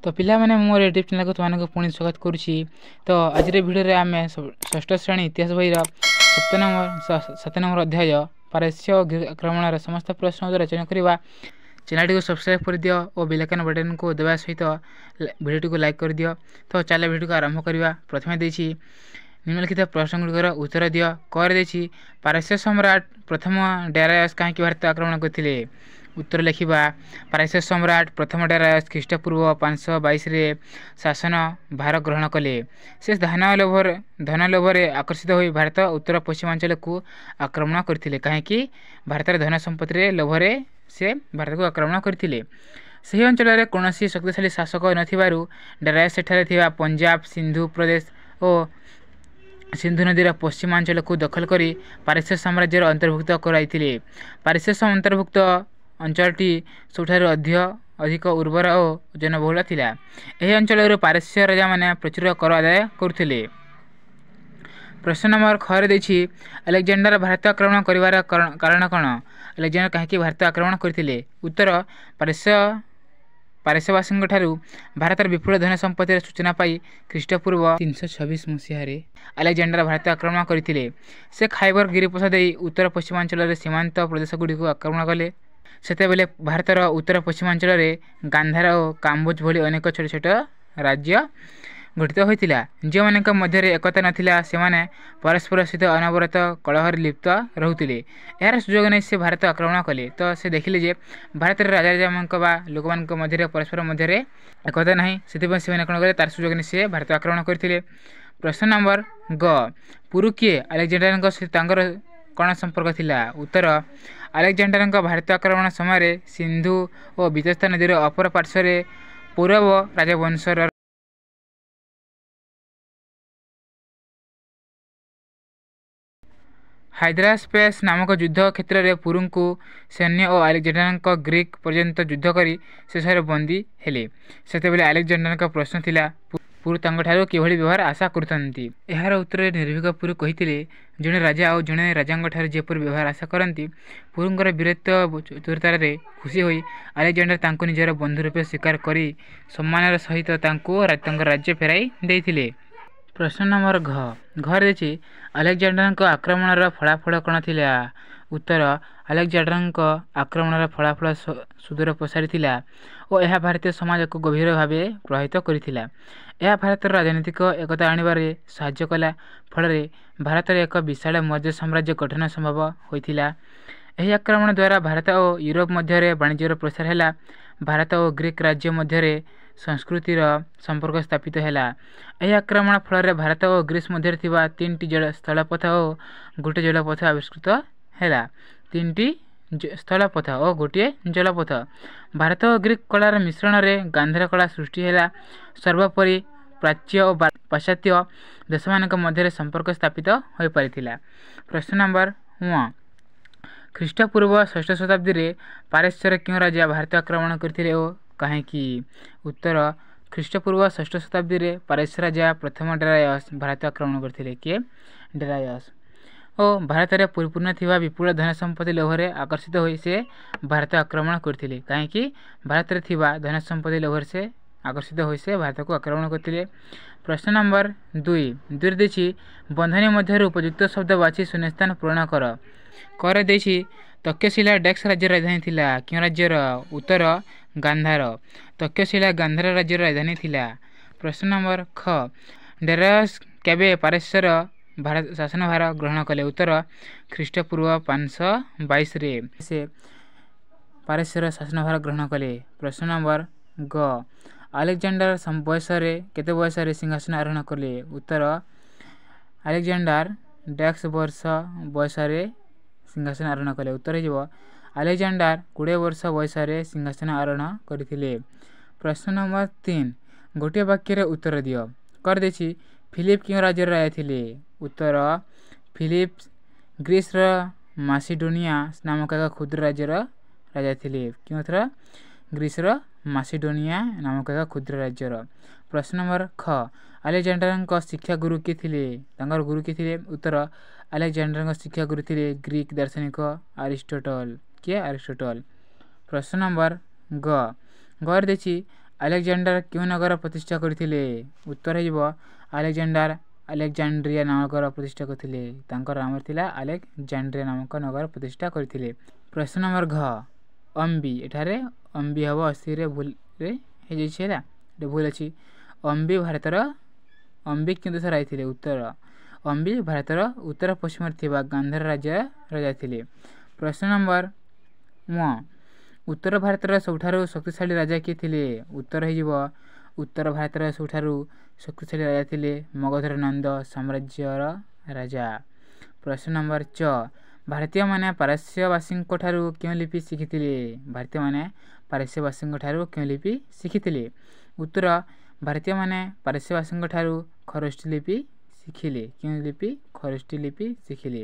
तो पिला माने मोर यूट्यूब चैनल को तुमको पुणी स्वागत करुच्ची। तो आज भिडियो आम षष्ठ श्रेणी इतिहास बही 7 नंबर अध्याय पारस्य आक्रमण समस्त प्रश्न उत्तर चयन करवा। चैनल को सब्सक्राइब कर दियो और बेल आइकन बटन को दबा सहित वीडियो को लाइक कर दियो। तो चल वीडियो को आरंभ करवा। प्रथम देछि निम्नलिखित प्रश्न गुड़िकर उत्तर दियो। कर देछि पारस्य सम्राट प्रथम डायरायस कहीं भारत आक्रमण करथिले। उत्तर लिखा पारस्य सम्राट प्रथम डायरायस ख्रीष्टपूर्व 522 रे शासन भार ग्रहण कले। से धन लोभरे आकर्षित होई भारत उत्तर पश्चिमांचल को आक्रमण करथिले। कहीं भारत धन संपत्ति लोभरे से भारत को आक्रमण करथिले। सही अंचल में कौन शक्तिशाली शासक नथिबारु डायरायस सेठारे थिबा पंजाब सिंधु प्रदेश और सिंधु नदीर पश्चिमांचल को दखल करी पारस्य साम्राज्यर अंतर्भुक्त कराइथिले। पारस्य अंतर्भुक्त अंचलटी सबुठारु अधिक उर्वर और जनबहुल थिला। एही अंचल पारस्य राजा माने प्रचुर कर आदाय करुथिले। प्रश्न नंबर खरे देछि अलेक्जेंडर भारत आक्रमण करिवार कारण कौन। अलेक्जेंडर कहीं भारत आक्रमण करथिले। उत्तर पारस्यवासी भारत विपुल धन संपत्तिर सूचना पाई ख्रीष्टपूर्व 326 मसीह अलेक्जेंडर भारत आक्रमण करथिले। से खाइबर गिरिपथ दे उत्तर पश्चिमांचल सीमांत प्रदेशगुड़ी को आक्रमण कले। सेतेबेले भारतर उत्तर पश्चिमांचल गांधार और काम्बोज भली अनेक छोट छोट राज्य गठित होता। जो मानक मध्य एकता नाथिला सेमाने परस्पर सहित अनवरत कलहर लिप्त रोते। यार सुजोग नहीं से भारत आक्रमण कले। तो से देखिले जे भारत राजा लोक मान मध्य परस्पर मध्य एकता नहीं से कौन कले तार सुजोग नहीं से भारत आक्रमण करथिले। प्रश्न नंबर ग पुरु किए अलेक्जेंडर सहित कौन संपर्क थिला। उत्तर अलेक्जेंडर भारत आक्रमण समय सिंधु और वितस्ता नदीर अपर पार्श्वर पौरव राजवंशर हाइड्रास्पेस नामक युद्ध क्षेत्र में पुरु को सैन्य और अलेक्जेंडर ग्रीक पर्यंत युद्ध करी शेष बंदी हेले। सेतेबेले अलेक्जेंडर प्रश्न थिला पुरु तांगठारो किभली व्यवहार आशा करथंती। एहार उत्तर निर्भीक पुरु कहिथिले जणे राजा और जणे राजांगठार जेपर व्यवहार आशा करती पुरुंकर वीरत्व चतुरतार खुशी होई अलेक्जेंडर तांको निजर बंधु रूपे स्वीकार करी सम्मानर सहित राज्य फेराई देइथिले। प्रश्न नंबर घर देछि अलेक्जेंडर आक्रमणर फलाफल कौन थिला। उत्तर अलेक्जेंडर आक्रमणर फलाफल सुदूर प्रसारी थिला और यह भारतीय समाज को गभीर भाव प्रभावित करिथिला। यह भारत राजनीतिक एकता आनिबारे साहाय्य कला फल भारत एक विशाल मौर्य साम्राज्य गठन संभव होइथिला। एही आक्रमण द्वारा भारत और यूरोप मध्य वाणिज्यर प्रसार है। भारत और ग्रीक राज्य मध्य संस्कृतिर संपर्क स्थापित है। यह आक्रमण फल भारत और ग्रीस मध्य 3टी स्थलपथ और गोटे जलपथ आविष्कृत है। 3टी स्थलपथ और गोटे जलपथ भारत और ग्रीक कलार मिश्रण में गांधार कला सृष्टि है। सर्वोपरि प्राच्य और पाश्चात्य देश मान मध्य संपर्क स्थापित हो पारिथिला। प्रश्न नंबर 1 ख्रीष्टपूर्व 6ठ शताब्दी रे पारस्यर क्यों राजा भारत आक्रमण करथिले और कहीं। उत्तर ख्रीष्टपूर्व 6ठ शताब्दी रे पारस्य राजा प्रथम डायरायस भारत आक्रमण करथिले। किए डायरायस और भारत में परिपूर्ण थिबा विपुल धन संपत्ति लोभरे आकर्षित होई से भारत आक्रमण करथिले। कहीं भारत में थिबा धन संपत्ति लोभरे से आकर्षित होई से भारत को आक्रमण करथिले। प्रश्न नंबर 2 देछि बंधनी मध्य उपयुक्त शब्द बाछि शून्यस्थान पूर्ण कर देछि तक्षशिला डेक्स राज्य राजधानी थिला। क्यों राज्यर। उत्तर गांधार। तक्षशिला गांधार राज्य राजधानी थिला। प्रश्न नंबर ख डायरायस केबे पारस्यर भारत शासन भार ग्रहण कले। उत्तर ख्रीष्टपूर्व 522 रे से पारस्यर शासन भार ग्रहण कले। प्रश्न नंबर ग अलेक्जेंडर बयस केते बयस सिंहासन आरोहण कले। उत्तर अलेक्जेंडर डेक्स वर्ष बयस सिंहासन आरोहण कले। उत्तर हो अलेक्जेंडर 20 वर्ष बयस सिंहासन आरोहण करथिले। प्रश्न नंबर 3 गोटे वाक्य उत्तर दियो। कर देछि फिलिप क्यों राज्य राजा थिले। उत्तर फिलिप ग्रीस मासिडोनिया नामक एक क्षुद्र राज्यर राजा थिले। क्यों ग्रीस मासिडोनिया नामक एक क्षुद्र राज्यर। प्रश्न नंबर ख अलेक्जेंडर शिक्षा गुरु किए थिले। तांकर गुरु किए थिले। उत्तर अलेक्जेंडर शिक्षा गुरु थिले ग्रीक दार्शनिक अरिस्टोटल। किए अरिस्टोटल। प्रश्न नंबर ग देछि ଆଲେକ୍ଜାଣ୍ଡାର କେଉଁ ନଗର ପ୍ରତିଷ୍ଠା କରିଥିଲେ? ଉତ୍ତର ହେଇଯିବ ଆଲେକ୍ଜାଣ୍ଡାର ଆଲେକ୍ଜାଣ୍ଡ୍ରିଆ ନଗର ପ୍ରତିଷ୍ଠା କରିଥିଲେ। ତାଙ୍କର ନାମ ଥିଲା ଆଲେକ୍ଜାଣ୍ଡ୍ରିଆ ନାମକ ନଗର ପ୍ରତିଷ୍ଠା କରିଥିଲେ। ପ୍ରଶ୍ନ ନମ୍ବର ଘ ଅମ୍ବି, ଏଠାରେ ଅମ୍ବି ହେବ ଅଶୀରେ ଭୁଲରେ ହେଇଯାଇଛି ହେଲା, ଏଠି ଭୁଲ ଅଛି। ଅମ୍ବି କେଉଁ ଦେଶରେ ରହିଥିଲେ? ଉତ୍ତର ଅମ୍ବି ଭାରତର ଉତ୍ତର ପଶ୍ଚିମରେ ଥିବା ଗାନ୍ଧାର ରାଜା ଥିଲେ। ପ୍ରଶ୍ନ ନମ୍ବର ମ ଉତ୍ତର ଭାରତର ସବୁଠାରୁ ଶକ୍ତିଶାଳୀ ରାଜା କିଏ ଥିଲେ? ଉତ୍ତର ହେଇଯିବ ଉତ୍ତର ଭାରତର ସବୁଠାରୁ ଶକ୍ତିଶାଳୀ ରାଜା ଥିଲେ ମଗଧର ନନ୍ଦ ସାମ୍ରାଜ୍ୟର ରାଜା। ପ୍ରଶ୍ନ ନମ୍ବର ଚ ଭାରତୀୟମାନେ ପାରସ୍ୟବାସୀଙ୍କଠାରୁ କେଉଁ ଲିପି ଶିଖିଥିଲେ? ଭାରତୀୟମାନେ ପାରସ୍ୟବାସୀଙ୍କଠାରୁ କେଉଁ ଲିପି ଶିଖିଥିଲେ? ଉତ୍ତର ଭାରତୀୟମାନେ ପାରସ୍ୟବାସୀଙ୍କଠାରୁ ଖରଷ୍ଟି ଲିପି ଶିଖିଲେ। କେଉଁ ଲିପି? ଖରଷ୍ଟି ଲିପି ଶିଖିଲେ।